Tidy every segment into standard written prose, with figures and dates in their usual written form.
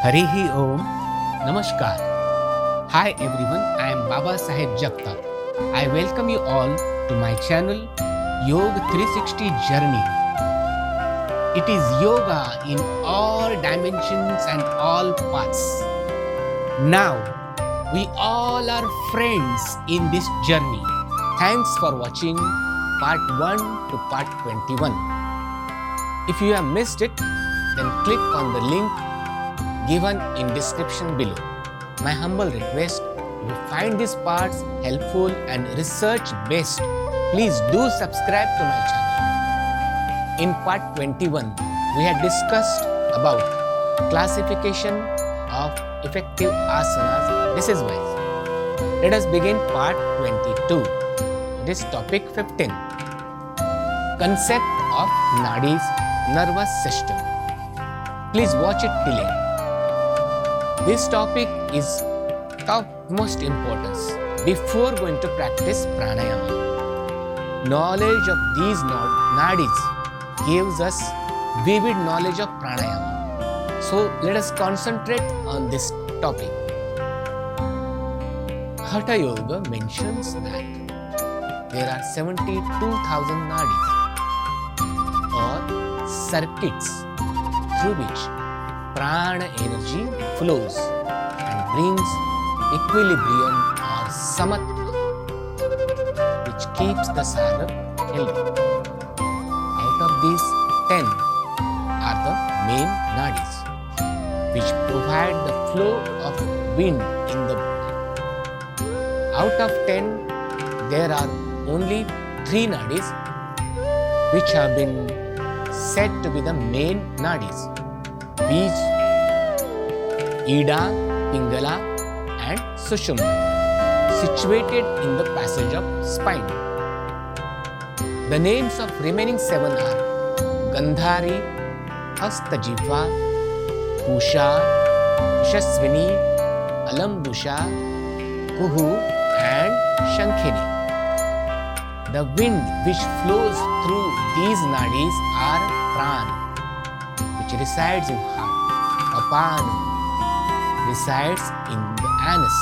Harihi Om. Namaskar. Hi everyone, I am Baba Saheb Jagtap. I welcome you all to my channel Yoga 360 Journey. It is yoga in all dimensions and all paths. Now, we all are friends in this journey. Thanks for watching part 1 to part 21. If you have missed it, then click on the link given in description below. My humble request, if you find these parts helpful and research based, please do subscribe to my channel. In part 21, we had discussed about classification of effective asanas. This is wise. Let us begin part 22. This topic 15. Concept of nadis, nervous system. Please watch it till end. This topic is of most importance before going to practice pranayama. Knowledge of these nadis gives us vivid knowledge of pranayama. So let us concentrate on this topic. Hatha Yoga mentions that there are 72,000 nadis or circuits through which prana energy flows and brings equilibrium or samatva, which keeps the sadhak healthy. Out of these, 10 are the main nadis, which provide the flow of wind in the body. Out of 10, there are only 3 nadis which have been said to be the main nadis. Bij, Ida, Pingala and Sushumna, situated in the passage of spine. The names of remaining 7 are Gandhari, Hastajivha, Pusha, Yashasvini, Alambusha, Kuhu and Shankhini. The wind which flows through these nadis are prana, which resides in heart. Apana resides in the anus.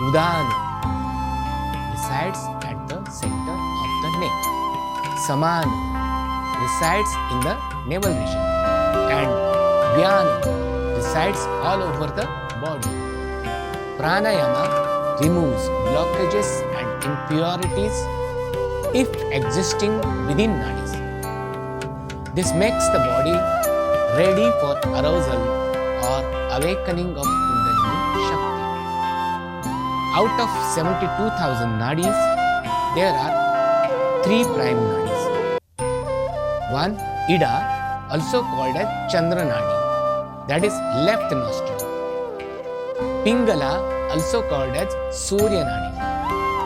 Udana resides at the center of the neck. Samana resides in the navel region. And Vyana resides all over the body. Pranayama removes blockages and impurities if existing within nadis. This makes the body ready for arousal or awakening of Kundalini Shakti. Out of 72,000 nadis, there are 3 prime nadis. 1. Ida, also called as Chandra Nadi, that is left nostril. Pingala, also called as Surya Nadi,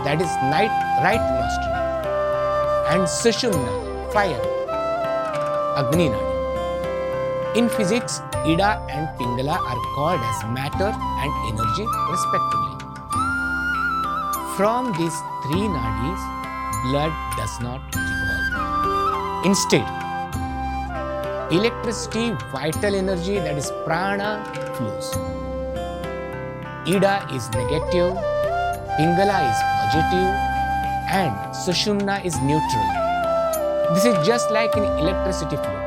that is right nostril. And Sushumna, fire, Agni Nadi. In physics, Ida and Pingala are called as matter and energy respectively. From these 3 nadis, blood does not revolve. Instead, electricity, vital energy, that is prana, flows. Ida is negative, Pingala is positive, and Sushumna is neutral. This is just like an electricity flow.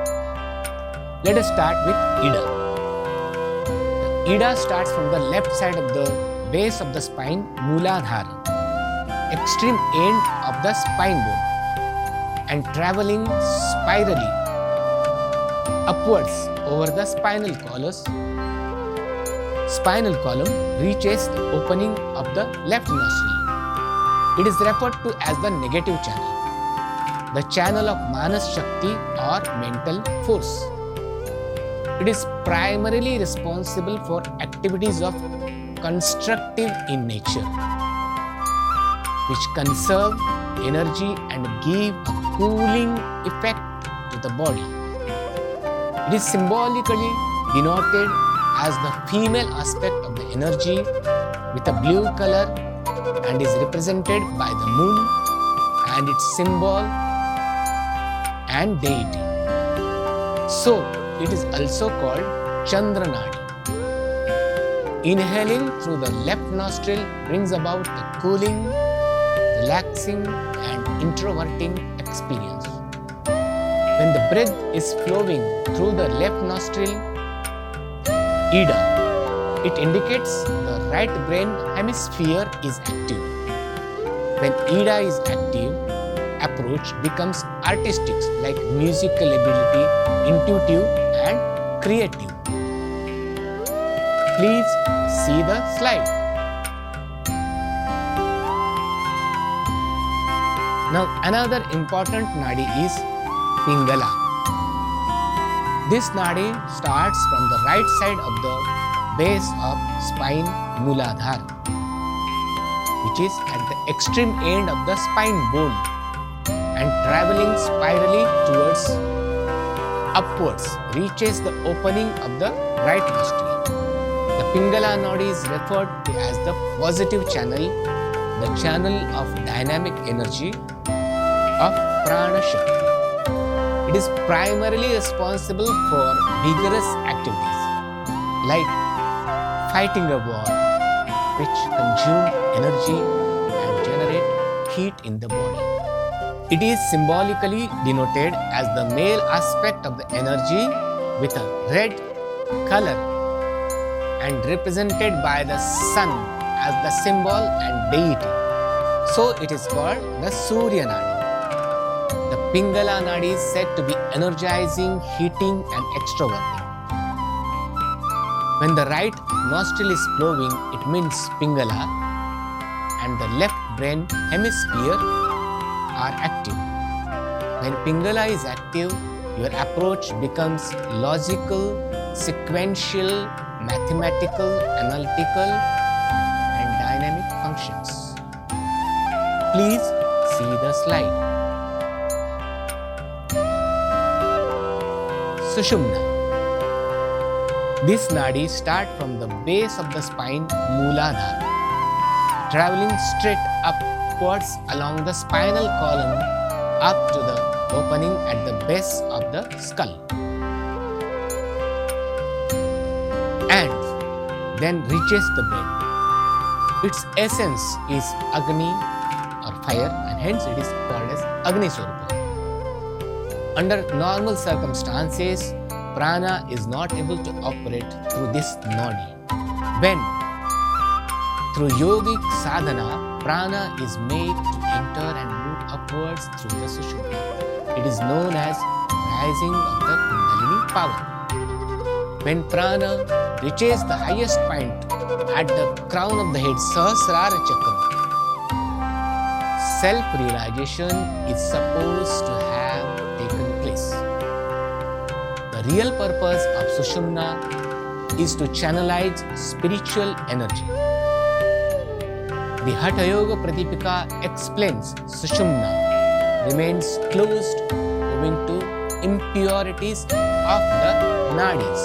Let us start with Ida. The Ida starts from the left side of the base of the spine, Mooladhara, extreme end of the spine bone, and traveling spirally upwards over the spinal column reaches the opening of the left nostril. It is referred to as the negative channel, the channel of Manas Shakti or mental force. It is primarily responsible for activities of constructive in nature, which conserve energy and give a cooling effect to the body. It is symbolically denoted as the female aspect of the energy with a blue color and is represented by the moon and its symbol and deity. So, it is also called Chandra Nadi. Inhaling through the left nostril brings about the cooling, relaxing, and introverting experience. When the breath is flowing through the left nostril, Ida, it indicates the right brain hemisphere is active. When Ida is active, approach becomes artistic, like musical ability, intuitive, and creative. Please see the slide. Now, another important nadi is Pingala. This nadi starts from the right side of the base of spine Muladhara, which is at the extreme end of the spine bone and traveling spirally towards upwards reaches the opening of the right nostril. The Pingala nadi is referred to as the positive channel, the channel of dynamic energy of Prana Shakti. It is primarily responsible for vigorous activities like fighting a war, which consume energy and generate heat in the body. It is symbolically denoted as the male aspect of the energy with a red color and represented by the sun as the symbol and deity. So it is called the Surya Nadi. The Pingala Nadi is said to be energizing, heating, and extroverting. When the right nostril is flowing, it means Pingala, and the left brain hemisphere are active. When Pingala is active, your approach becomes logical, sequential, mathematical, analytical, and dynamic functions. Please see the slide. Sushumna. This nadi starts from the base of the spine Muladhara, traveling straight upwards along the spinal column up to the opening at the base of the skull, and then reaches the brain. Its essence is Agni or fire, and hence it is called as Agni Swarupa. Under normal circumstances, prana is not able to operate through this nadi. When through yogic sadhana, prana is made to enter and move upwards through the sushumna. It is known as rising of the Kundalini power. When prana reaches the highest point at the crown of the head, Sahasrara Chakra, self-realization is supposed to have taken place. The real purpose of Sushumna is to channelize spiritual energy. The Hatha Yoga Pradipika explains Sushumna remains closed owing to impurities of the nadis.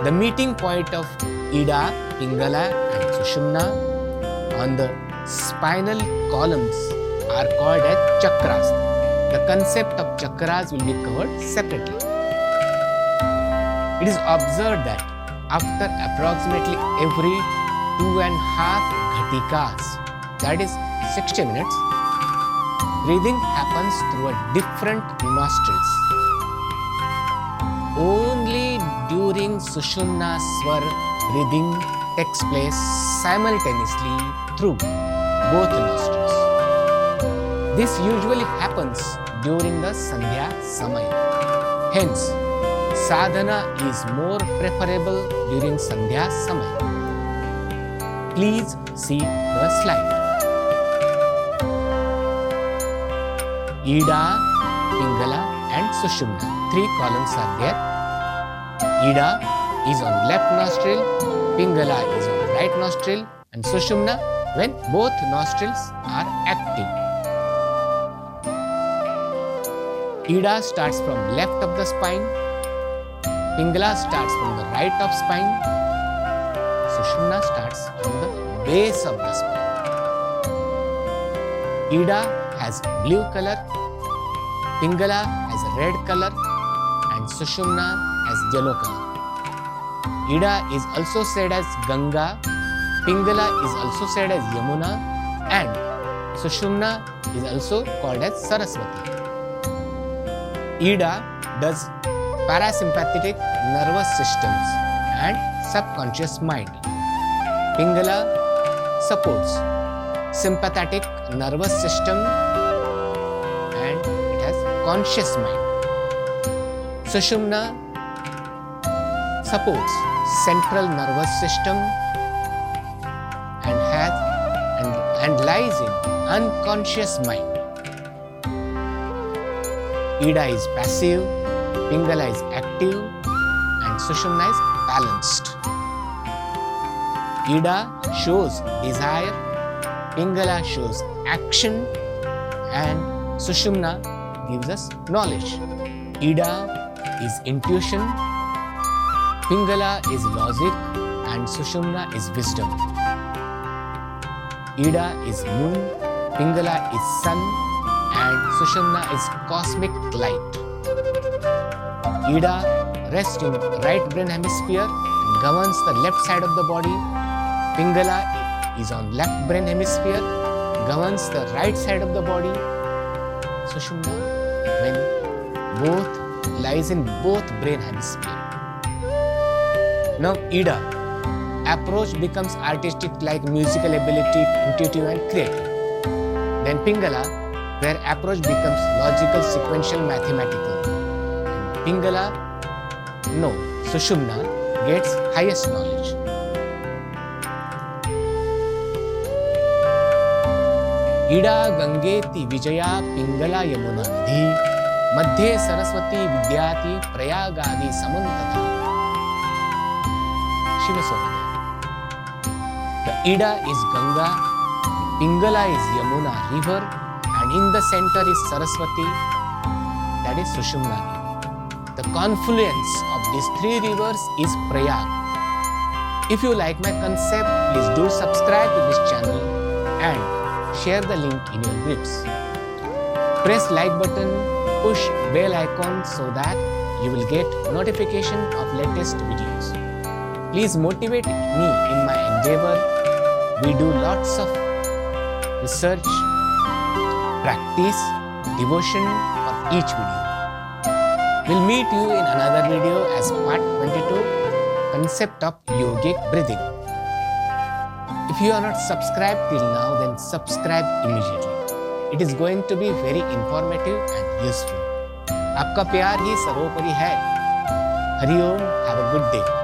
The meeting point of Ida, Pingala and Sushumna on the spinal columns are called as chakras. The concept of chakras will be covered separately. It is observed that after approximately every 2.5 ghatikas, that is 60 minutes, breathing happens through a different nostrils. Only during Sushumna Swar, breathing takes place simultaneously through both nostrils. This usually happens during the Sandhya Samaya. Hence, sadhana is more preferable during Sandhya Samaya. Please see the slide. Ida, Pingala and Sushumna. 3 columns are there. Ida is on left nostril, Pingala is on right nostril, and Sushumna when both nostrils are active. Ida starts from left of the spine, Pingala starts from the right of spine, Sushumna starts from the base of the spine. Ida has blue color, Pingala has a red color, and Sushumna has yellow color. Ida is also said as Ganga, Pingala is also said as Yamuna, and Sushumna is also called as Saraswati. Ida does parasympathetic nervous systems and subconscious mind. Pingala supports sympathetic nervous system and it has conscious mind. Sushumna supports central nervous system and lies in unconscious mind. Ida is passive, Pingala is active, and Sushumna is balanced. Ida shows desire, Pingala shows action, and Sushumna gives us knowledge. Ida is intuition, Pingala is logic, and Sushumna is wisdom. Ida is moon, Pingala is sun, and Sushumna is cosmic light. Ida rests in right brain hemisphere and governs the left side of the body. Pingala is on left brain hemisphere, governs the right side of the body. Sushumna, when both lies in both brain hemisphere. Now Ida, approach becomes artistic like musical ability, intuitive and creative. Then Pingala, where approach becomes logical, sequential, mathematical. And Pingala, no, Sushumna gets highest knowledge. Ida Gangeti Vijaya Pingala Yamuna Nidhi Madhye Saraswati Vidyati Prayagadi Samantata. Shiva Sohani. The Ida is Ganga, Pingala is Yamuna river, and in the center is Saraswati, that is Sushumna. The confluence of these three rivers is Prayag. If you like my concept, please do subscribe to this channel and share the link in your groups. Press like button, push bell icon so that you will get notification of latest videos. Please motivate me in my endeavor. We do lots of research, practice, devotion for each video. We'll meet you in another video as part 22, concept of yogic breathing. If you are not subscribed till now, then subscribe immediately. It is going to be very informative and useful. आपका प्यार ही सर्वोपरि है. हरि ओम. Have a good day.